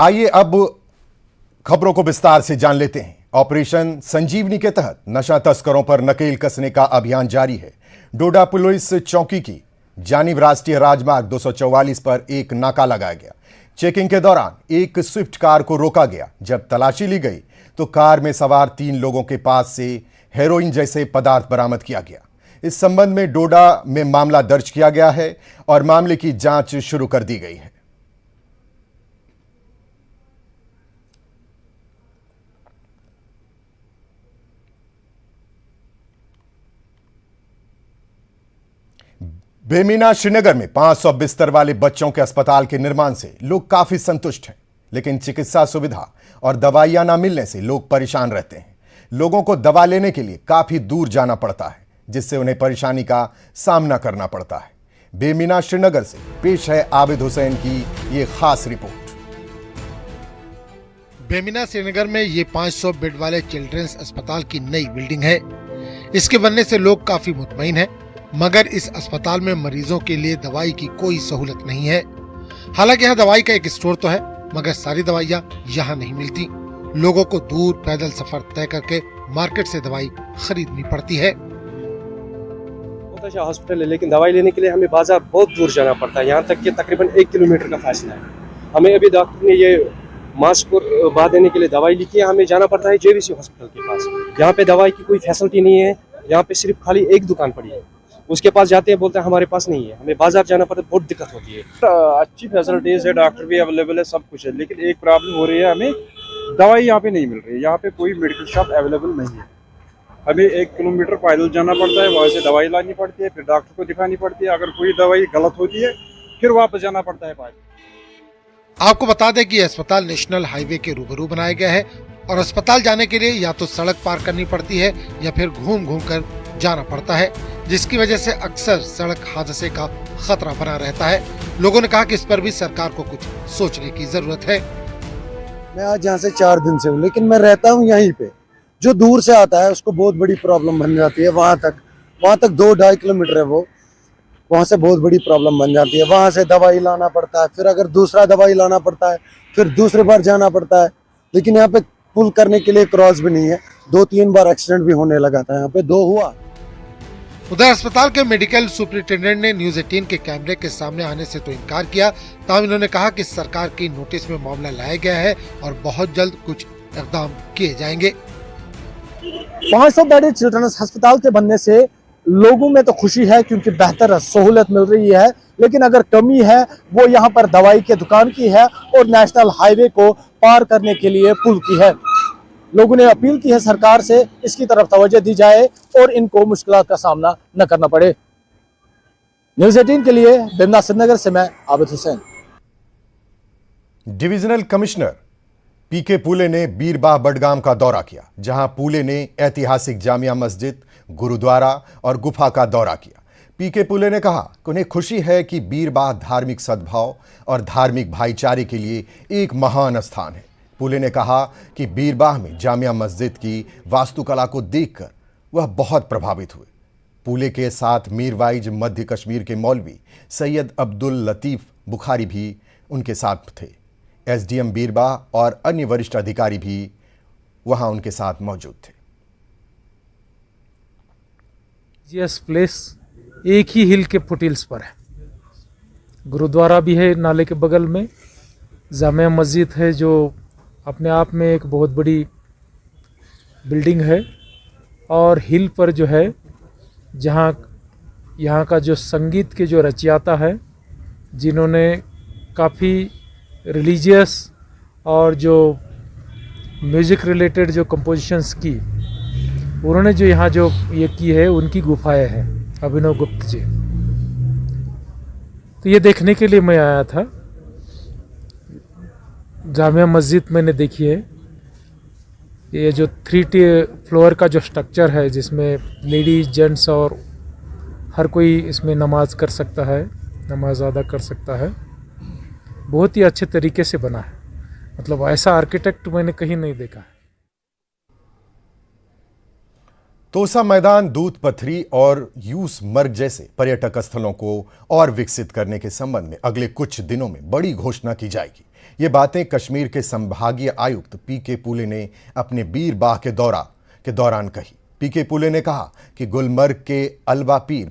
आइए अब खबरों को विस्तार से जान लेते हैं। ऑपरेशन संजीवनी के तहत नशा तस्करों पर नकेल कसने का अभियान जारी है। डोडा पुलिस चौकी की जानिब राष्ट्रीय राजमार्ग 244 पर एक नाका लगाया गया। चेकिंग के दौरान एक स्विफ्ट कार को रोका गया। जब तलाशी ली गई तो कार में सवार 3 लोगों के पास से हेरोइन जैसे पदार्थ बरामद किया गया। इस संबंध में डोडा में मामला दर्ज किया गया है और मामले की जांच शुरू कर दी गई है। बेमीना श्रीनगर में 500 बिस्तर वाले बच्चों के अस्पताल के निर्माण से लोग काफी संतुष्ट हैं, लेकिन चिकित्सा सुविधा और दवाइयां ना मिलने से लोग परेशान रहते हैं। लोगों को दवा लेने के लिए काफी दूर जाना पड़ता है, जिससे उन्हें परेशानी का सामना करना पड़ता है। बेमीना श्रीनगर से पेश है आबिद हुसैन की ये खास रिपोर्ट। बेमीना श्रीनगर में ये 500 बेड वाले चिल्ड्रंस अस्पताल की नई बिल्डिंग है। इसके बनने से लोग काफी मुतमईन हैं, मगर इस अस्पताल में मरीजों के लिए दवाई की कोई सहूलत नहीं है। हालांकि यहाँ दवाई का एक स्टोर तो है, मगर सारी दवाइयाँ यहाँ नहीं मिलती। लोगों को दूर पैदल सफर तय करके मार्केट से दवाई खरीदनी पड़ती है। बहुत अच्छा हॉस्पिटल है, लेकिन दवाई लेने के लिए हमें बाजार बहुत दूर जाना पड़ता है। यहाँ तक कि तकरीबन 1 किलोमीटर का फासला है। हमें अभी डॉक्टर ने ये मास्क को बांध देने के लिए दवाई लिखी है। हमें जाना पड़ता है जेवीसी हॉस्पिटल के पास। यहाँ पे दवाई की कोई फैसिलिटी नहीं है। यहाँ पे सिर्फ खाली एक दुकान पड़ी है, उसके पास जाते हैं बोलते हैं हमारे पास नहीं है। हमें बाजार जाना पड़ता है, बहुत दिक्कत होती है। अच्छी फैसिलिटीज है, डॉक्टर भी अवेलेबल है, सब कुछ है, लेकिन एक प्रॉब्लम हो रही है, हमें दवाई यहाँ पे नहीं मिल रही है। यहाँ पे कोई मेडिकल शॉप अवेलेबल नहीं है। हमें 1 किलोमीटर पैदल जाना पड़ता है, वहाँ से दवाई लानी पड़ती है, फिर डॉक्टर को दिखानी पड़ती है। अगर कोई दवाई गलत होती है फिर वापस जाना पड़ता है पैदल। आपको बता दें कि यह अस्पताल नेशनल हाईवे के रूबरू बनाया गया है और अस्पताल जाने के लिए या तो सड़क पार करनी पड़ती है या फिर घूम घूम कर जाना पड़ता है, जिसकी वजह से अक्सर सड़क हादसे का खतरा बना रहता है। लोगों ने कहा कि इस पर भी सरकार को कुछ सोचने की जरूरत है। मैं आज यहाँ से 4 दिन से हूँ, लेकिन मैं रहता हूँ यहीं पे। जो दूर से आता है उसको बहुत बड़ी प्रॉब्लम बन जाती है। वहाँ तक 2-2.5 किलोमीटर है, वो वहाँ से बहुत बड़ी प्रॉब्लम बन जाती है। वहाँ से दवाई लाना पड़ता है, फिर अगर दूसरा दवाई लाना पड़ता है, फिर दूसरे बार जाना पड़ता है। लेकिन यहाँ पे पुल करने के लिए क्रॉस भी नहीं है। 2-3 बार एक्सीडेंट भी होने लगा था, यहाँ पे 2 हुआ। उधर अस्पताल के मेडिकल सुपरिटेंडेंट ने न्यूज 18 के कैमरे के सामने आने से तो इनकार किया, तब इन्होंने कहा कि सरकार की नोटिस में मामला लाया गया है और बहुत जल्द कुछ इकदाम किए जाएंगे। 500 बेडेड चिल्ड्रंस अस्पताल के बनने से लोगों में तो खुशी है, क्योंकि बेहतर सहूलत मिल रही है। लेकिन अगर कमी है वो यहाँ पर दवाई के दुकान की है और नेशनल हाईवे को पार करने के लिए पुल की है। लोगों ने अपील की है सरकार से इसकी तरफ तवज्जो दी जाए और इनको मुश्किलात का सामना न करना पड़े। न्यूज़ 18 के लिए बेमीना श्रीनगर से मैं आबिद हुसैन। डिविजनल कमिश्नर पीके पूले ने बीरबाह बडगाम का दौरा किया, जहां पूले ने ऐतिहासिक जामिया मस्जिद, गुरुद्वारा और गुफा का दौरा किया। पीके पूले ने कहा कि उन्हें खुशी है कि बीरबाह धार्मिक सद्भाव और धार्मिक भाईचारे के लिए एक महान स्थान है। पूले ने कहा कि बीरबाह में जामिया मस्जिद की वास्तुकला को देखकर वह बहुत प्रभावित हुए। पूले के साथ मीरवाइज मध्य कश्मीर के मौलवी सैयद अब्दुल लतीफ बुखारी भी उनके साथ थे। एसडीएम बीरबाह और अन्य वरिष्ठ अधिकारी भी वहां उनके साथ मौजूद थे। जीएस प्लेस एक ही हिल के फुटहिल्स पर है। गुरुद्वारा भी है नाले के बगल में, जामिया मस्जिद है जो अपने आप में एक बहुत बड़ी बिल्डिंग है, और हिल पर जो है जहाँ यहाँ का जो संगीत के जो रचयिता है, जिन्होंने काफ़ी रिलीजियस और जो म्यूज़िक रिलेटेड जो कंपोजिशंस की, उन्होंने जो यहाँ जो ये की है उनकी गुफाएं हैं, अभिनव गुप्त जी। तो ये देखने के लिए मैं आया था। जामिया मस्जिद मैंने देखी है, ये जो 3 फ्लोर का जो स्ट्रक्चर है, जिसमें लेडीज़ जेंट्स और हर कोई इसमें नमाज कर सकता है, नमाज अदा कर सकता है। बहुत ही अच्छे तरीके से बना है, मतलब ऐसा आर्किटेक्ट मैंने कहीं नहीं देखा है। तोसा मैदान, दूध पथरी और यूस मर्ग जैसे पर्यटक स्थलों को और विकसित करने के संबंध में अगले कुछ दिनों में बड़ी घोषणा की जाएगी। ये बातें कश्मीर के संभागीय आयुक्त पीके पुले ने अपने बीरबाह के दौरान कही। पीके पुले ने कहा कि गुलमर्ग के अलवा पीर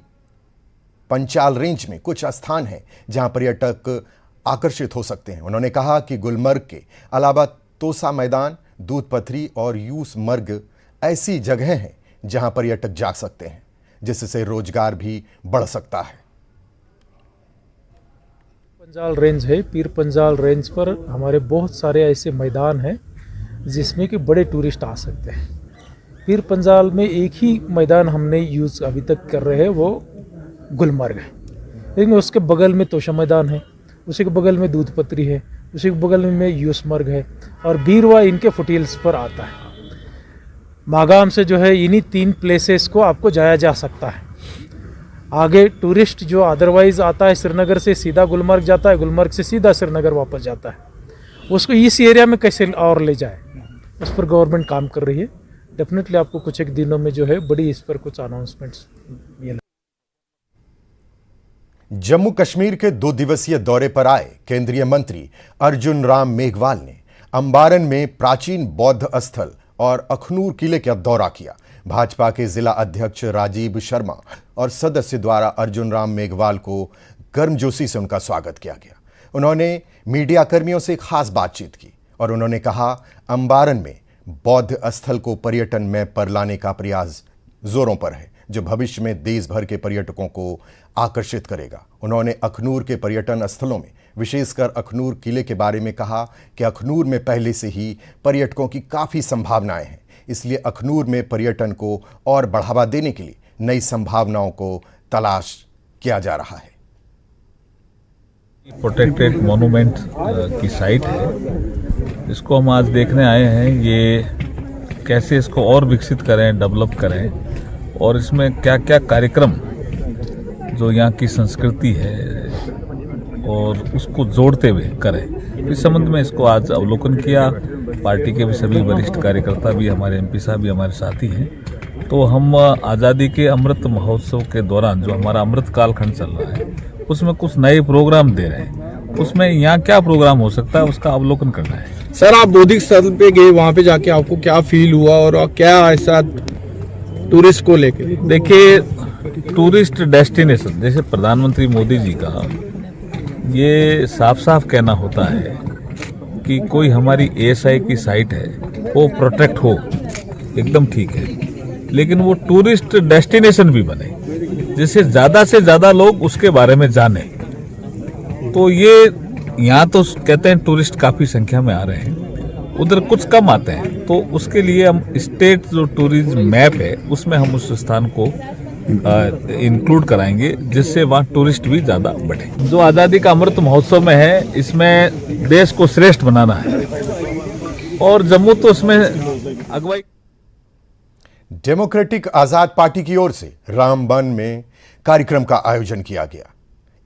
पंचाल रेंज में कुछ स्थान हैं जहां पर्यटक आकर्षित हो सकते हैं। उन्होंने कहा कि गुलमर्ग के अलावा तोसा मैदान, दूध पथरी और यूस मर्ग ऐसी जगह हैं जहां पर्यटक जा सकते हैं, जिससे रोजगार भी बढ़ सकता है। पंजाल रेंज है, पीर पंजाल रेंज पर हमारे बहुत सारे ऐसे मैदान हैं जिसमें कि बड़े टूरिस्ट आ सकते हैं। पीर पंजाल में एक ही मैदान हमने यूज़ अभी तक कर रहे हैं, वो गुलमर्ग है, लेकिन उसके बगल में तोशा मैदान है, उसी के बगल में दूध पत्री है, उसी के बगल में यूसमर्ग है और बीरवा इनके फुटील्स पर आता है। मागाम से जो है इन्हीं 3 प्लेसेस को आपको जाया जा सकता है। आगे टूरिस्ट जो अदरवाइज़ आता है श्रीनगर से सीधा गुलमर्ग जाता है, गुलमर्ग से सीधा श्रीनगर वापस जाता है, उसको इस एरिया में कैसे और ले जाए, उस पर गवर्नमेंट काम कर रही है। डेफिनेटली आपको कुछ एक दिनों में जो है बड़ी इस पर कुछ अनाउंसमेंट्स ये। जम्मू कश्मीर के 2 दिवसीय दौरे पर आए केंद्रीय मंत्री अर्जुन राम मेघवाल ने अंबारन में प्राचीन बौद्ध स्थल और अखनूर किले का दौरा किया। भाजपा के जिला अध्यक्ष राजीव शर्मा और सदस्य द्वारा अर्जुन राम मेघवाल को गर्मजोशी से उनका स्वागत किया गया। उन्होंने मीडिया कर्मियों से खास बातचीत की और उन्होंने कहा अंबारन में बौद्ध स्थल को पर्यटन मैप पर लाने का प्रयास जोरों पर है, जो भविष्य में देश भर के पर्यटकों को आकर्षित करेगा। उन्होंने अखनूर के पर्यटन स्थलों में विशेषकर अखनूर किले के बारे में कहा कि अखनूर में पहले से ही पर्यटकों की काफ़ी संभावनाएं हैं, इसलिए अखनूर में पर्यटन को और बढ़ावा देने के लिए नई संभावनाओं को तलाश किया जा रहा है। प्रोटेक्टेड मोनूमेंट की साइट है, इसको हम आज देखने आए हैं। ये कैसे इसको और विकसित करें, डेवलप करें और इसमें क्या क्या कार्यक्रम जो यहाँ की संस्कृति है और उसको जोड़ते हुए करें, इस संबंध में इसको आज अवलोकन किया। पार्टी के भी सभी वरिष्ठ कार्यकर्ता भी, हमारे एमपी साहब भी हमारे साथी हैं। तो हम आज़ादी के अमृत महोत्सव के दौरान जो हमारा अमृत कालखंड चल रहा है उसमें कुछ नए प्रोग्राम दे रहे हैं, उसमें यहाँ क्या प्रोग्राम हो सकता है उसका अवलोकन करना है। सर, आप बौद्धिक स्थल पे गए, वहाँ पे जाके आपको क्या फील हुआ और क्या ऐसा टूरिस्ट को लेके? देखिए, टूरिस्ट डेस्टिनेशन जैसे प्रधानमंत्री मोदी जी का ये साफ साफ कहना होता है कि कोई हमारी एएसआई की साइट है वो प्रोटेक्ट हो, एकदम ठीक है, लेकिन वो टूरिस्ट डेस्टिनेशन भी बने जिससे ज्यादा से ज्यादा लोग उसके बारे में जाने। तो ये यहाँ तो कहते हैं टूरिस्ट काफी संख्या में आ रहे हैं, उधर कुछ कम आते हैं, तो उसके लिए हम स्टेट जो टूरिज्म मैप है उसमें हम उस स्थान को इंक्लूड कराएंगे जिससे वहाँ टूरिस्ट भी ज्यादा बढ़े। जो आज़ादी का अमृत महोत्सव में है, इसमें देश को श्रेष्ठ बनाना है और जम्मू तो उसमें अगुवाई। डेमोक्रेटिक आजाद पार्टी की ओर से रामबन में कार्यक्रम का आयोजन किया गया।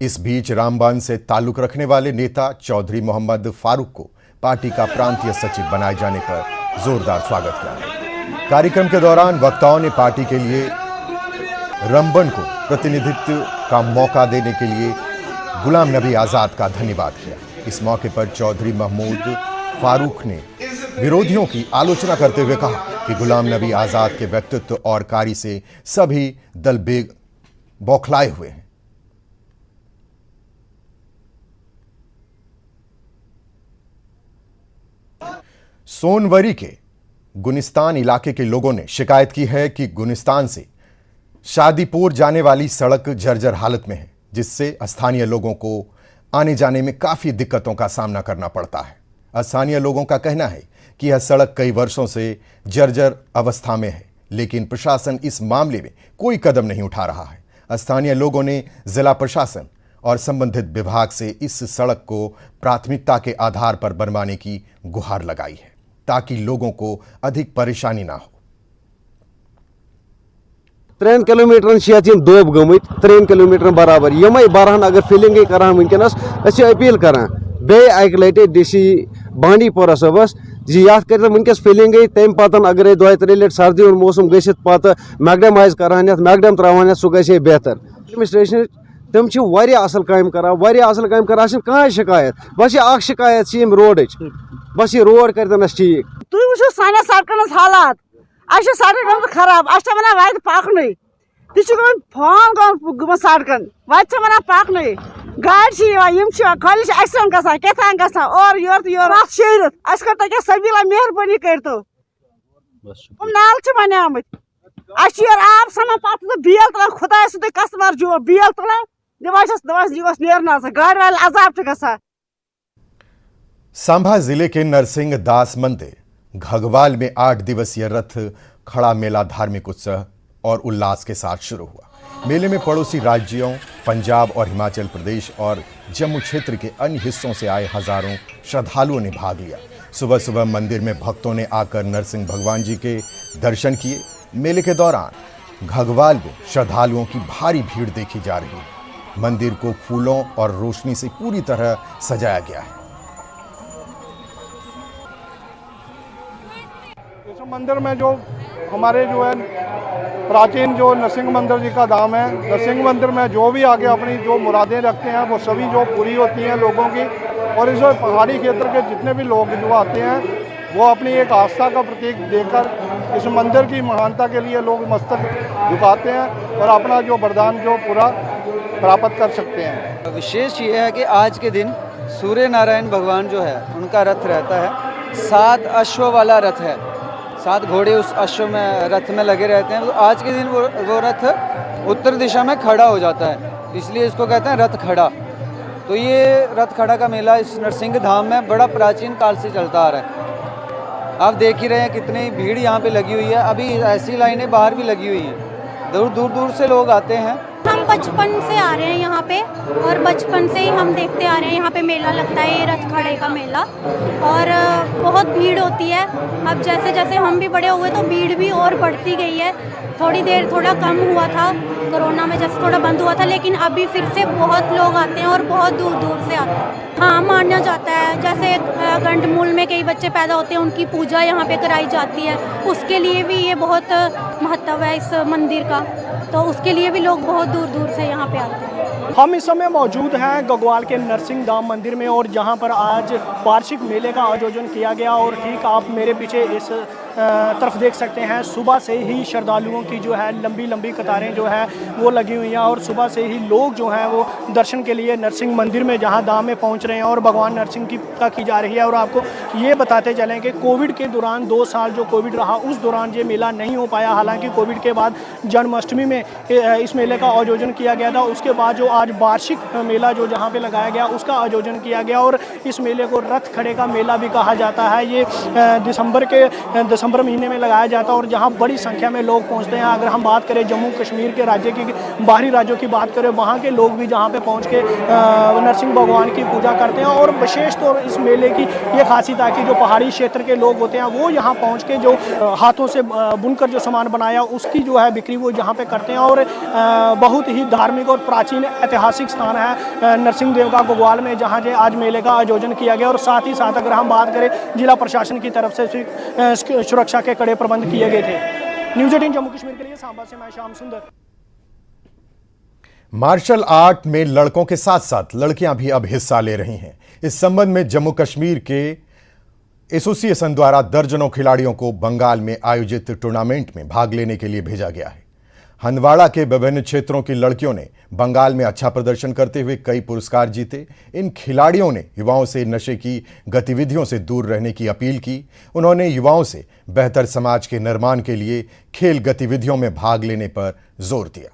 इस बीच रामबन से ताल्लुक रखने वाले नेता चौधरी मोहम्मद फारूक को पार्टी का प्रांतीय सचिव बनाए जाने पर जोरदार स्वागत किया। कार्यक्रम के दौरान वक्ताओं ने पार्टी के लिए रामबन को प्रतिनिधित्व का मौका देने के लिए गुलाम नबी आजाद का धन्यवाद किया। इस मौके पर चौधरी महमूद फारूक ने विरोधियों की आलोचना करते हुए कहा कि गुलाम नबी आजाद के व्यक्तित्व और कार्य से सभी दल बौखलाए हुए हैं। सोनवरी के गुनिस्तान इलाके के लोगों ने शिकायत की है कि गुनिस्तान से शादीपुर जाने वाली सड़क जर्जर हालत में है, जिससे स्थानीय लोगों को आने जाने में काफी दिक्कतों का सामना करना पड़ता है। स्थानीय लोगों का कहना है कि यह सड़क कई वर्षों से जर्जर अवस्था में है, लेकिन प्रशासन इस मामले में कोई कदम नहीं उठा रहा है। स्थानीय लोगों ने जिला प्रशासन और संबंधित विभाग से इस सड़क को प्राथमिकता के आधार पर बनवाने की गुहार लगाई है, ताकि लोगों को अधिक परेशानी ना हो। 3 किलोमीटर दोब गमित 3 किलोमीटर बराबर यमे बरहन अगर फिलिंग करान वनकस अपील करान बे अक लटे डीसी बांडीपोरा सबस जी ये कर वनकस फिलिंग तम पतन अगर 2-3 लट सर्दी मौसम गत पे मैगडमाइज करान मैगडम त्रावान सह गए बेहतर। एडमिनिस्ट्रेशन तम छ वारिया असल काम करा कहाँ शिकायत बस ये शिकायत रोड बस ये रोड कर ठीक तुम वो सान सड़कन हालात सड़क गम खराब वन वात पकन तक फान गम सड़कन वत वन पकन गाड़ी खाली एक्सीडेंट गसान गसान और योर तो योर शेरित कर सबीला मेहरबानी करो नाल बने योर आब समान पे बेल तुलान खुदा सु कस्टमर जो बेल तुलान दिवास नेरना गाड़ी वाले अजाब गसान। सांभा जिले के नरसिंह दास मंदिर घगवाल में 8 दिवसीय रथ खड़ा मेला धार्मिक उत्साह और उल्लास के साथ शुरू हुआ। मेले में पड़ोसी राज्यों पंजाब और हिमाचल प्रदेश और जम्मू क्षेत्र के अन्य हिस्सों से आए हजारों श्रद्धालुओं ने भाग लिया। सुबह सुबह मंदिर में भक्तों ने आकर नरसिंह भगवान जी के दर्शन किए। मेले के दौरान घगवाल में श्रद्धालुओं की भारी भीड़ देखी जा रही है। मंदिर को फूलों और रोशनी से पूरी तरह सजाया गया है। इस मंदिर में जो हमारे जो है प्राचीन जो नरसिंह मंदिर जी का धाम है, नरसिंह मंदिर में जो भी आके अपनी जो मुरादें रखते हैं वो सभी जो पूरी होती हैं लोगों की। और इस पहाड़ी क्षेत्र के जितने भी लोग जो आते हैं वो अपनी एक आस्था का प्रतीक देकर इस मंदिर की महानता के लिए लोग मस्तक झुकाते हैं और अपना जो वरदान जो पूरा प्राप्त कर सकते हैं। विशेष ये है कि आज के दिन सूर्य नारायण भगवान जो है उनका रथ रहता है, 7 अश्व वाला रथ है, 7 घोड़े उस अश्व में रथ में लगे रहते हैं। तो आज के दिन वो रथ उत्तर दिशा में खड़ा हो जाता है, इसलिए इसको कहते हैं रथ खड़ा। तो ये रथ खड़ा का मेला इस नरसिंह धाम में बड़ा प्राचीन काल से चलता आ रहा है। आप देख ही रहे हैं कितनी भीड़ यहाँ पे लगी हुई है। अभी ऐसी लाइनें बाहर भी लगी हुई हैं, दूर से लोग आते हैं। हम बचपन से आ रहे हैं यहाँ पे और बचपन से ही हम देखते आ रहे हैं यहाँ पे मेला लगता है, ये रथ खड़े का मेला, और बहुत भीड़ होती है। अब जैसे जैसे हम भी बड़े हुए तो भीड़ भी और बढ़ती गई है। थोड़ा कम हुआ था कोरोना में, जैसे थोड़ा बंद हुआ था, लेकिन अभी फिर से बहुत लोग आते हैं और बहुत दूर से आते हैं। हाँ, माना जाता है जैसे गंडमूल में कई बच्चे पैदा होते हैं, उनकी पूजा यहाँ पे कराई जाती है, उसके लिए भी ये बहुत महत्व है इस मंदिर का, तो उसके लिए भी लोग बहुत दूर से यहाँ पे आते हैं। हम इस समय मौजूद हैं गगवाल के नरसिंह धाम मंदिर में और जहाँ पर आज वार्षिक मेले का आयोजन किया गया। और ठीक आप मेरे पीछे इस तरफ देख सकते हैं, सुबह से ही श्रद्धालुओं की जो है लंबी कतारें जो है वो लगी हुई हैं और सुबह से ही लोग जो हैं वो दर्शन के लिए नरसिंह मंदिर में जहाँ धाम में पहुँच रहे हैं और भगवान नरसिंह की पूजा की जा रही है। और आपको ये बताते चलें कि कोविड के दौरान 2 साल जो कोविड रहा उस दौरान ये मेला नहीं हो पाया। हालांकि कोविड के बाद जन्माष्टमी में इस मेले का आयोजन किया गया था, उसके बाद जो आज वार्षिक मेला जो जहाँ पे लगाया गया उसका आयोजन किया गया। और इस मेले को रथ खड़े का मेला भी कहा जाता है। ये दिसंबर महीने में लगाया जाता है और जहाँ बड़ी संख्या में लोग पहुँचते हैं। अगर हम बात करें जम्मू कश्मीर के राज्य की, बाहरी राज्यों की बात करें, वहाँ के लोग भी जहाँ पे पहुँच के नरसिंह भगवान की पूजा करते हैं। और विशेष तौर इस मेले की ये खासियत है कि जो पहाड़ी क्षेत्र के लोग होते हैं वो यहाँ पहुँच के जो हाथों से बुनकर जो सामान बनाया उसकी जो है बिक्री वो यहाँ पे करते हैं। और बहुत ही धार्मिक और प्राचीन ऐतिहासिक स्थान है नरसिंह देव का गगवाल में, जहाँ जे आज मेले का आयोजन किया गया। और साथ ही साथ अगर हम बात करें जिला प्रशासन की तरफ से सुरक्षा के कड़े प्रबंध किए गए थे। न्यूज़ 18 जम्मू कश्मीर के लिए सांबा से मैं श्याम सुंदर। मार्शल आर्ट में लड़कों के साथ साथ लड़कियां भी अब हिस्सा ले रही हैं। इस संबंध में जम्मू कश्मीर के एसोसिएशन द्वारा दर्जनों खिलाड़ियों को बंगाल में आयोजित टूर्नामेंट में भाग लेने के लिए भेजा गया है। हंदवाड़ा के विभिन्न क्षेत्रों की लड़कियों ने बंगाल में अच्छा प्रदर्शन करते हुए कई पुरस्कार जीते। इन खिलाड़ियों ने युवाओं से नशे की गतिविधियों से दूर रहने की अपील की। उन्होंने युवाओं से बेहतर समाज के निर्माण के लिए खेल गतिविधियों में भाग लेने पर जोर दिया।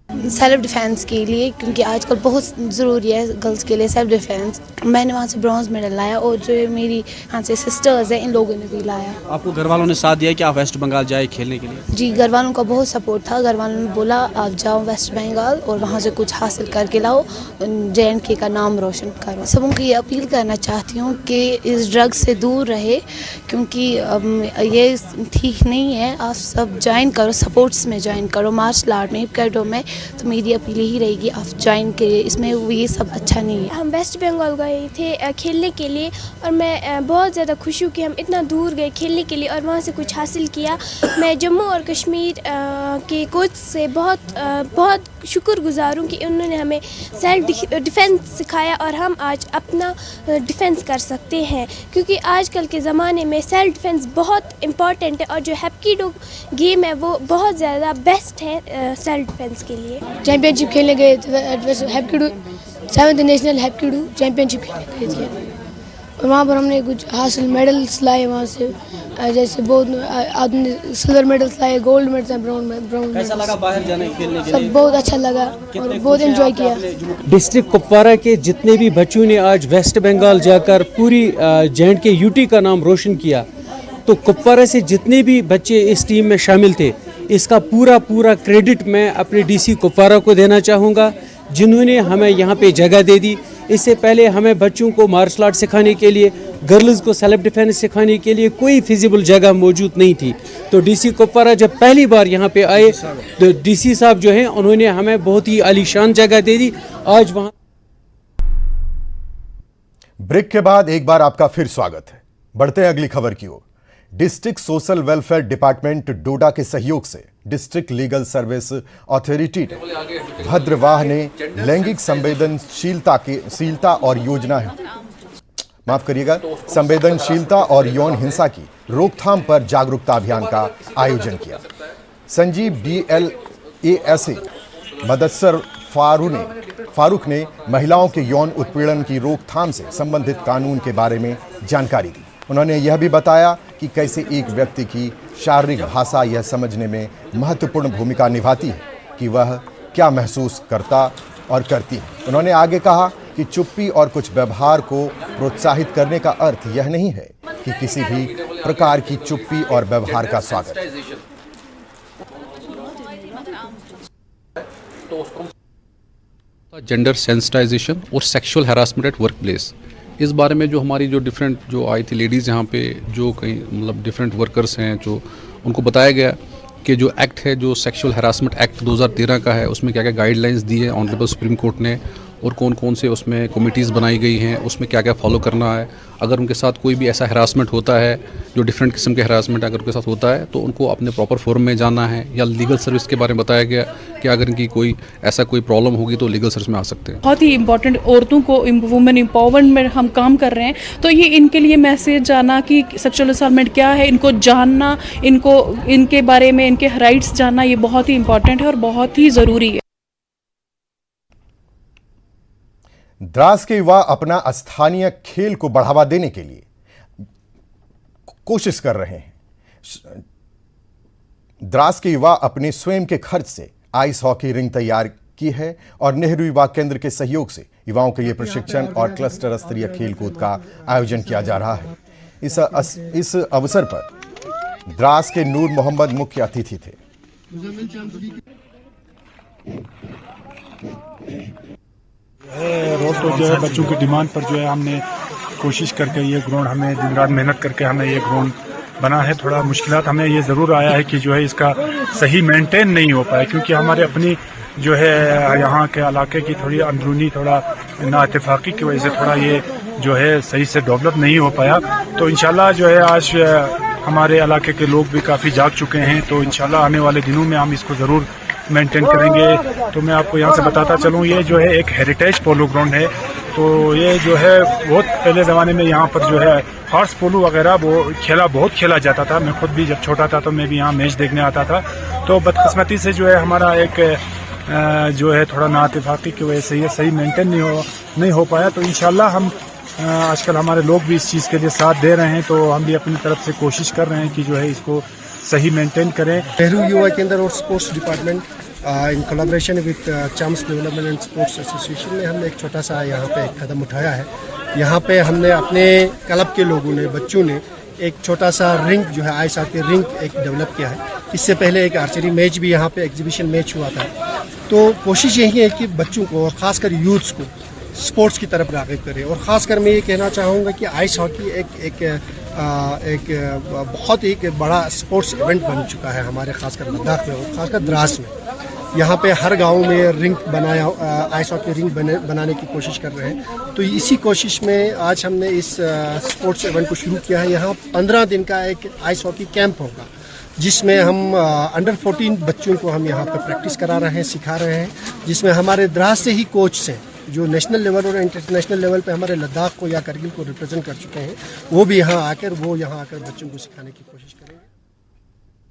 सेल्फ डिफेंस के लिए, क्योंकि आजकल बहुत ज़रूरी है गर्ल्स के लिए सेल्फ डिफेंस। मैंने वहाँ से ब्रॉन्ज मेडल लाया और जो मेरी यहाँ से सिस्टर्स हैं इन लोगों ने भी लाया। आपको घर वालों ने साथ दिया कि आप वेस्ट बंगाल जाए खेलने के लिए? जी, घर वालों का बहुत सपोर्ट था। घर वालों ने बोला आप जाओ वेस्ट बंगाल और वहाँ से कुछ हासिल करके लाओ, JNK का नाम रोशन करो। सबों को ये अपील करना चाहती हूँ कि इस ड्रग से दूर रहे, क्योंकि ये ठीक नहीं है। आप सब ज्वाइन करो, स्पोर्ट्स में ज्वाइन करो, मार्शल आर्ट में, कैडो में, तो मेरी अपील ही रहेगी आप ज्वाइन करिए, इसमें ये सब अच्छा नहीं है। हम वेस्ट बंगाल गए थे खेलने के लिए और मैं बहुत ज़्यादा खुश हूँ कि हम इतना दूर गए खेलने के लिए और वहाँ से कुछ हासिल किया। मैं जम्मू और कश्मीर के कोच से बहुत शुक्रगुजार हूँ कि उन्होंने हमें सेल्फ डिफेंस सिखाया और हम आज अपना डिफेंस कर सकते हैं, क्योंकि आजकल के ज़माने में सेल्फ डिफेंस बहुत इम्पॉर्टेंट है और जो हैप्कीडो गेम है वो बहुत ज़्यादा बेस्ट है सेल्फ डिफेंस के लिए। चैम्पियनशिप खेलने गए थे हैप्कीडो 7th नेशनल हैप्कीडो चैम्पियनशिप खेलने गए थे और वहाँ पर हमने कुछ हासिल मेडल्स लाए वहाँ से, जैसे बहुत आदमी सिल्वर मेडल्स लाए, गोल्ड मेडल्स हैं, ब्राउन। कैसा लगा बाहर जाने खेलने के लिए? सब बहुत अच्छा लगा और बहुत एंजॉय किया। डिस्ट्रिक्ट कुपवारा के जितने भी बच्चों ने आज वेस्ट बंगाल जाकर पूरी J&K यूटी का नाम रोशन किया, तो कुपवारा से जितने भी बच्चे इस टीम में शामिल थे, इसका पूरा क्रेडिट मैं अपने DC कुपवारा को देना चाहूँगा, जिन्होंने हमें यहाँ पे जगह दे दी। इससे पहले हमें बच्चों को मार्शल आर्ट सिखाने के लिए, गर्ल्स को सेल्फ डिफेंस सिखाने के लिए कोई फिजिबल जगह मौजूद नहीं थी। तो DC कुपवारा जब पहली बार यहाँ पे आए तो DC साहब जो हैं उन्होंने हमें बहुत ही आलीशान जगह दे दी। आज वहाँ ब्रेक के बाद एक बार आपका फिर स्वागत है। बढ़ते हैं अगली खबर की ओर। डिस्ट्रिक्ट सोशल वेलफेयर डिपार्टमेंट डोडा के सहयोग से डिस्ट्रिक्ट लीगल सर्विस अथॉरिटी ने भद्रवाह ने लैंगिक संवेदनशीलता और संवेदनशीलता और यौन हिंसा की रोकथाम पर जागरूकता अभियान का आयोजन किया। संजीव DLASA मदस्सर फारूक ने महिलाओं के यौन उत्पीड़न की रोकथाम से संबंधित कानून के बारे में जानकारी दी। उन्होंने यह भी बताया कि कैसे एक व्यक्ति की शारीरिक भाषा यह समझने में महत्वपूर्ण भूमिका निभाती है कि वह क्या महसूस करता और करती है। उन्होंने आगे कहा कि चुप्पी और कुछ व्यवहार को प्रोत्साहित करने का अर्थ यह नहीं है कि किसी भी प्रकार की चुप्पी और व्यवहार का स्वागत है। जेंडर सेंसिटाइजेशन और sexual harassment at work place, इस बारे में जो हमारी जो डिफरेंट जो आई थी लेडीज़ यहाँ पे, जो कई मतलब डिफरेंट वर्कर्स हैं, जो उनको बताया गया कि जो एक्ट है, जो सेक्सुअल हैरासमेंट एक्ट 2013 का है, उसमें क्या क्या गाइडलाइंस दी है ऑनरेबल सुप्रीम कोर्ट ने, और कौन कौन से उसमें कमिटीज़ बनाई गई हैं, उसमें क्या क्या फॉलो करना है। अगर उनके साथ कोई भी ऐसा हैरासमेंट होता है, जो डिफरेंट किस्म के हैरासमेंट अगर उनके साथ होता है, तो उनको अपने प्रॉपर फोरम में जाना है। या लीगल सर्विस के बारे में बताया गया कि अगर इनकी कोई ऐसा कोई प्रॉब्लम होगी तो लीगल सर्विस में आ सकते हैं। बहुत ही इंपॉर्टेंट, औरतों को वुमेन एम्पावरमेंट में हम काम कर रहे हैं, तो ये इनके लिए मैसेज जाना कि सेक्सुअल असॉल्टमेंट क्या है, इनको जानना, इनको इनके बारे में इनके राइट्स जानना, ये बहुत ही इंपॉर्टेंट है और बहुत ही ज़रूरी है। द्रास के युवा अपना स्थानीय खेल को बढ़ावा देने के लिए कोशिश कर रहे हैं। द्रास के युवा अपने स्वयं के खर्च से आइस हॉकी रिंग तैयार की है और नेहरू युवा केंद्र के सहयोग से युवाओं के लिए प्रशिक्षण और क्लस्टर स्तरीय खेलकूद का आयोजन किया जा रहा है। इस अवसर पर द्रास के नूर मोहम्मद मुख्य अतिथि थे। रोज तो जो है बच्चों की डिमांड पर जो है हमने कोशिश करके ये ग्राउंड, हमें दिन रात मेहनत करके हमें ये ग्राउंड बना है। थोड़ा मुश्किलात हमें ये ज़रूर आया है कि जो है इसका सही मेंटेन नहीं हो पाया, क्योंकि हमारे अपनी जो है यहाँ के इलाके की थोड़ी अंदरूनी थोड़ा नाइत्तेफाकी की वजह से थोड़ा ये जो है सही से डेवलप नहीं हो पाया। तो इंशाल्लाह जो है आज हमारे इलाके के लोग भी काफ़ी जाग चुके हैं, तो इंशाल्लाह आने वाले दिनों में हम इसको ज़रूर मेंटेन करेंगे। तो मैं आपको यहाँ से बताता चलूँ, ये जो है एक हेरिटेज पोलो ग्राउंड है। तो ये जो है बहुत पहले ज़माने में यहाँ पर जो है हॉर्स पोलो वगैरह वो बहुत खेला जाता था। मैं खुद भी जब छोटा था तो मैं भी यहाँ मैच देखने आता था। तो बदकिस्मती से जो है हमारा एक जो है थोड़ा नाइत्तेफाकी की वजह से ये सही मेंटेन नहीं हो पाया। तो इंशाल्लाह हम आजकल हमारे लोग भी इस चीज़ के लिए साथ दे रहे हैं, तो हम भी अपनी तरफ से कोशिश कर रहे हैं कि जो है इसको सही मेंटेन करें। नेहरू युवा केंद्र और sports department in collaboration with चाम्स development and sports association ने हमने एक छोटा सा यहाँ पे एक कदम उठाया है। यहाँ पे हमने अपने क्लब के लोगों ने, बच्चों ने एक छोटा सा रिंग जो है आइस हॉकी रिंग एक डेवलप किया है। इससे पहले एक आर्चरी मैच भी यहाँ पे एग्जीबिशन मैच हुआ था। तो कोशिश यही है कि बच्चों को और ख़ासकर यूथ्स को स्पोर्ट्स की तरफ राग़िब करें। और ख़ासकर मैं ये कहना चाहूँगा कि आइस हॉकी एक बहुत ही बड़ा स्पोर्ट्स इवेंट बन चुका है हमारे ख़ासकर लद्दाख में और ख़ासकर द्रास में। यहाँ पे हर गांव में रिंग बनाया, आइस हॉकी रिंग बनाने की कोशिश कर रहे हैं। तो इसी कोशिश में आज हमने इस स्पोर्ट्स इवेंट को शुरू किया है। यहाँ 15 दिन का एक आइस हॉकी कैंप होगा, जिसमें हम अंडर 14 बच्चों को हम यहाँ पे प्रैक्टिस करा रहे हैं, सिखा रहे हैं, जिसमें हमारे द्रास से ही कोच से जो नेशनल लेवल और इंटरनेशनल लेवल पे हमारे लद्दाख को या करगिल को रिप्रेजेंट कर चुके हैं, वो भी यहाँ आकर बच्चों को सिखाने की कोशिश करेंगे।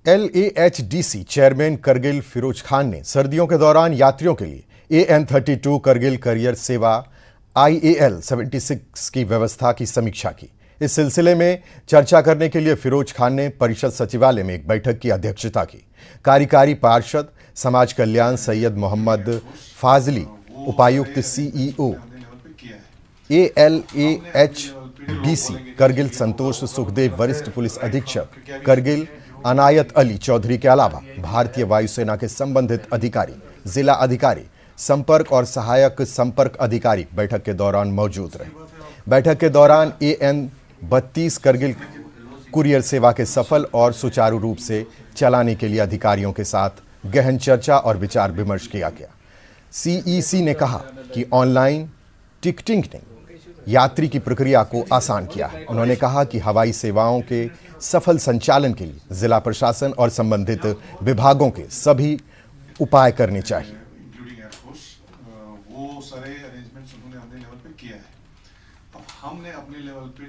LAHDC चेयरमैन करगिल फिरोज खान ने सर्दियों के दौरान यात्रियों के लिए AN32 करगिल करियर सेवा IAL 76 की व्यवस्था की समीक्षा की। इस सिलसिले में चर्चा करने के लिए फिरोज खान ने परिषद सचिवालय में एक बैठक की अध्यक्षता की। कार्यकारी पार्षद समाज कल्याण सैयद मोहम्मद फाजली, उपायुक्त CEO ALAHDC करगिल संतोष सुखदेव, वरिष्ठ पुलिस अधीक्षक करगिल अनायत अली चौधरी के अलावा भारतीय वायुसेना के संबंधित अधिकारी, जिला अधिकारी, संपर्क और सहायक संपर्क अधिकारी बैठक के दौरान मौजूद रहे। बैठक के दौरान AN32 करगिल कुरियर सेवा के सफल और सुचारू रूप से चलाने के लिए अधिकारियों के साथ गहन चर्चा और विचार विमर्श किया गया। CEC ने कहा कि ऑनलाइन टिकटिंग ने यात्री की प्रक्रिया को आसान किया है। उन्होंने कहा कि हवाई सेवाओं के सफल संचालन के लिए जिला प्रशासन और संबंधित विभागों के सभी उपाय करने चाहिए। वो सारे अरेंजमेंट्स उन्होंने अपने लेवल पे किया है। अब हमने अपने लेवल पे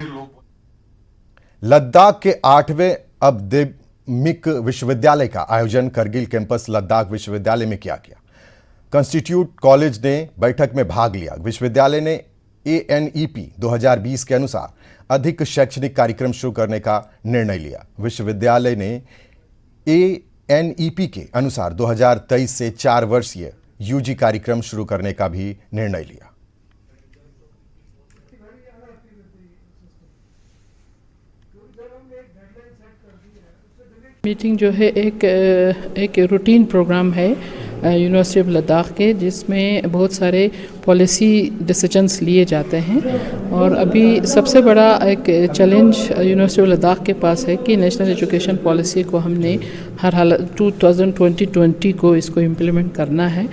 लद्दाख के 8वें अब्देमिक विश्वविद्यालय का आयोजन करगिल कैंपस लद्दाख विश्वविद्यालय में किया गया। कंस्टिट्यूट कॉलेज ने बैठक में भाग लिया। विश्वविद्यालय ने ANEP 2020 के अनुसार अधिक शैक्षणिक कार्यक्रम शुरू करने का निर्णय लिया। विश्वविद्यालय ने ANEP के अनुसार 2023 से 4 वर्षीय UG कार्यक्रम शुरू करने का भी निर्णय लिया। मीटिंग जो है एक रूटीन प्रोग्राम है यूनिवर्सिटी ऑफ लद्दाख के, जिसमें बहुत सारे पॉलिसी डिसीजंस लिए जाते हैं। और अभी सबसे बड़ा एक चैलेंज यूनिवर्सिटी ऑफ लद्दाख के पास है कि नेशनल एजुकेशन पॉलिसी को हमने हर हालत 2020 को इसको इम्प्लीमेंट करना है।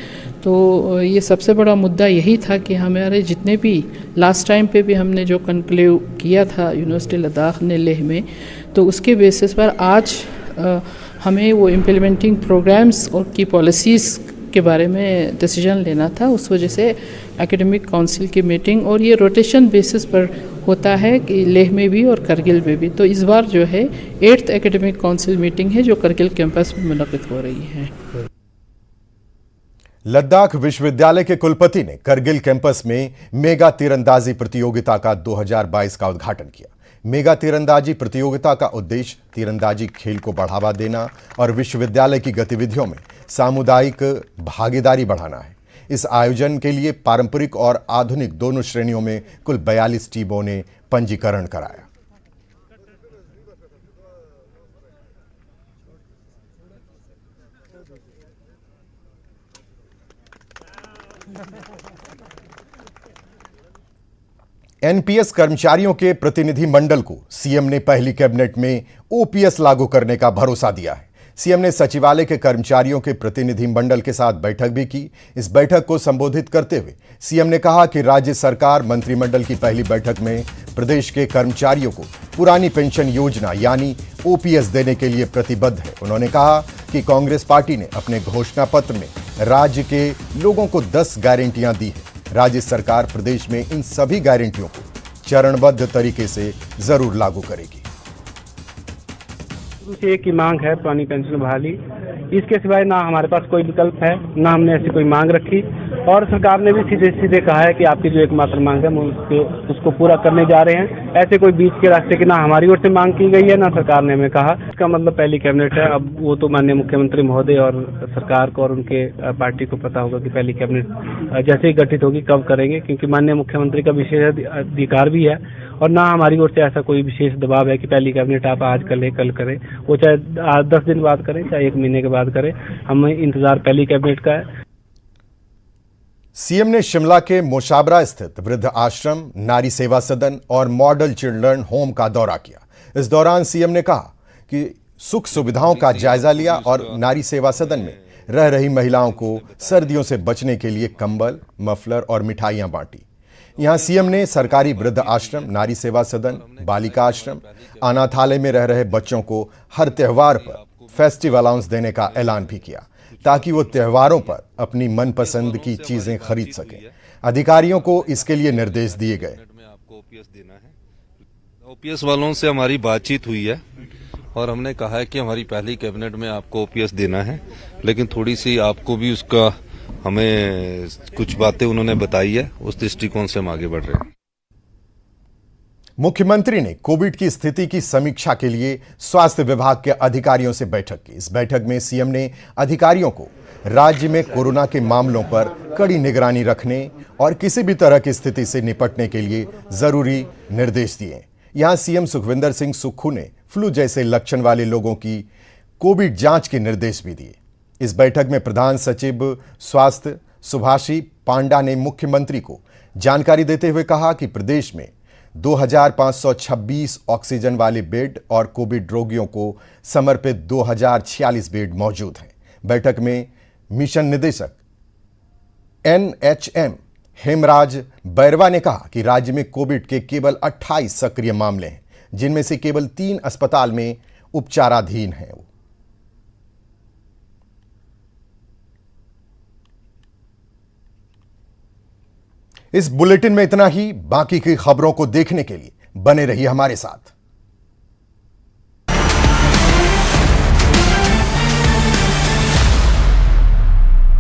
तो ये सबसे बड़ा मुद्दा यही था कि हमारे जितने भी लास्ट टाइम पे भी हमने जो कंक्लूड किया था यूनिवर्सिटी लद्दाख ने लेह में, तो उसके बेसिस पर आज हमें वो इम्प्लीमेंटिंग प्रोग्राम्स और की पॉलिसीज़ के बारे में डिसीजन लेना था। उस वजह से एकेडमिक काउंसिल की मीटिंग, और ये रोटेशन बेसिस पर होता है कि लेह में भी और करगिल में भी। तो इस बार जो है 8th एकेडमिक काउंसिल मीटिंग है जो करगिल कैंपस में मुनक़िद हो रही है। लद्दाख विश्वविद्यालय के कुलपति ने करगिल कैंपस में मेगा तीरंदाजी प्रतियोगिता का 2022 का उद्घाटन किया। मेगा तीरंदाजी प्रतियोगिता का उद्देश्य तीरंदाजी खेल को बढ़ावा देना और विश्वविद्यालय की गतिविधियों में सामुदायिक भागीदारी बढ़ाना है। इस आयोजन के लिए पारंपरिक और आधुनिक दोनों श्रेणियों में कुल 42 टीमों ने पंजीकरण कराया। NPS कर्मचारियों के प्रतिनिधि मंडल को सीएम ने पहली कैबिनेट में OPS लागू करने का भरोसा दिया है। सीएम ने सचिवालय के कर्मचारियों के प्रतिनिधि मंडल के साथ बैठक भी की। इस बैठक को संबोधित करते हुए सीएम ने कहा कि राज्य सरकार मंत्रिमंडल की पहली बैठक में प्रदेश के कर्मचारियों को पुरानी पेंशन योजना यानी OPS देने के लिए प्रतिबद्ध है। उन्होंने कहा कि कांग्रेस पार्टी ने अपने घोषणा पत्र में राज्य के लोगों को 10 गारंटियां दी है। राज्य सरकार प्रदेश में इन सभी गारंटियों को चरणबद्ध तरीके से जरूर लागू करेगी। से एक ही मांग है पुरानी पेंशन बहाली। इसके सिवाय ना हमारे पास कोई विकल्प है, ना हमने ऐसी कोई मांग रखी, और सरकार ने भी सीधे सीधे कहा है कि आपकी जो एकमात्र मांग है उसको पूरा करने जा रहे हैं। ऐसे कोई बीच के रास्ते की ना हमारी ओर से मांग की गई है, ना सरकार ने हमें कहा। इसका मतलब पहली कैबिनेट है। अब वो तो माननीय मुख्यमंत्री महोदय और सरकार को और उनके पार्टी को पता होगा कि पहली कैबिनेट जैसे ही गठित होगी कब करेंगे, क्योंकि माननीय मुख्यमंत्री का विशेष अधिकार भी है, और ना हमारी ओर से ऐसा कोई विशेष दबाव है कि पहली कैबिनेट आप आज कर लें, कल करें। वो चाहे 10 दिन बाद करें, चाहे 1 महीने के बाद करें, हमें इंतजार पहली कैबिनेट का है। सीएम ने शिमला के मोशाबरा स्थित वृद्ध आश्रम, नारी सेवा सदन और मॉडल चिल्ड्रन होम का दौरा किया। इस दौरान सीएम ने कहा कि सुख सुविधाओं का जायजा लिया और नारी सेवा सदन में रह रही महिलाओं को सर्दियों से बचने के लिए कंबल, मफलर और मिठाइयां बांटी। यहां सीएम ने सरकारी वृद्ध आश्रम, नारी सेवा सदन, बालिका आश्रम, अनाथालय में रह रहे बच्चों को हर त्योहार पर फेस्टिव अलाउंस देने का ऐलान भी किया, ताकि वो त्योहारों पर अपनी मनपसंद की चीजें खरीद सकें। अधिकारियों को इसके लिए निर्देश दिए गए। ओपीएस वालों से हमारी बातचीत हुई है और हमने कहा है कि हमारी पहली कैबिनेट में आपको ओपीएस देना है, लेकिन थोड़ी सी आपको भी उसका हमें कुछ बातें उन्होंने बताई है, उस दृष्टिकोण से हम आगे बढ़ रहे हैं। मुख्यमंत्री ने कोविड की स्थिति की समीक्षा के लिए स्वास्थ्य विभाग के अधिकारियों से बैठक की। इस बैठक में सीएम ने अधिकारियों को राज्य में कोरोना के मामलों पर कड़ी निगरानी रखने और किसी भी तरह की स्थिति से निपटने के लिए जरूरी निर्देश दिए। यहां सीएम सुखविंदर सिंह सुक्खू ने फ्लू जैसे लक्षण वाले लोगों की कोविड जांच के निर्देश भी दिए। इस बैठक में प्रधान सचिव स्वास्थ्य सुभाषी पांडा ने मुख्यमंत्री को जानकारी देते हुए कहा कि प्रदेश में 2526 ऑक्सीजन वाले बेड और कोविड रोगियों को समर्पित 2046 बेड मौजूद हैं। बैठक में मिशन निदेशक NHM हेमराज बैरवा ने कहा कि राज्य में कोविड के केवल 28 सक्रिय मामले हैं, जिनमें से केवल 3 अस्पताल में उपचाराधीन हैं। इस बुलेटिन में इतना ही। बाकी की खबरों को देखने के लिए बने रहिए हमारे साथ।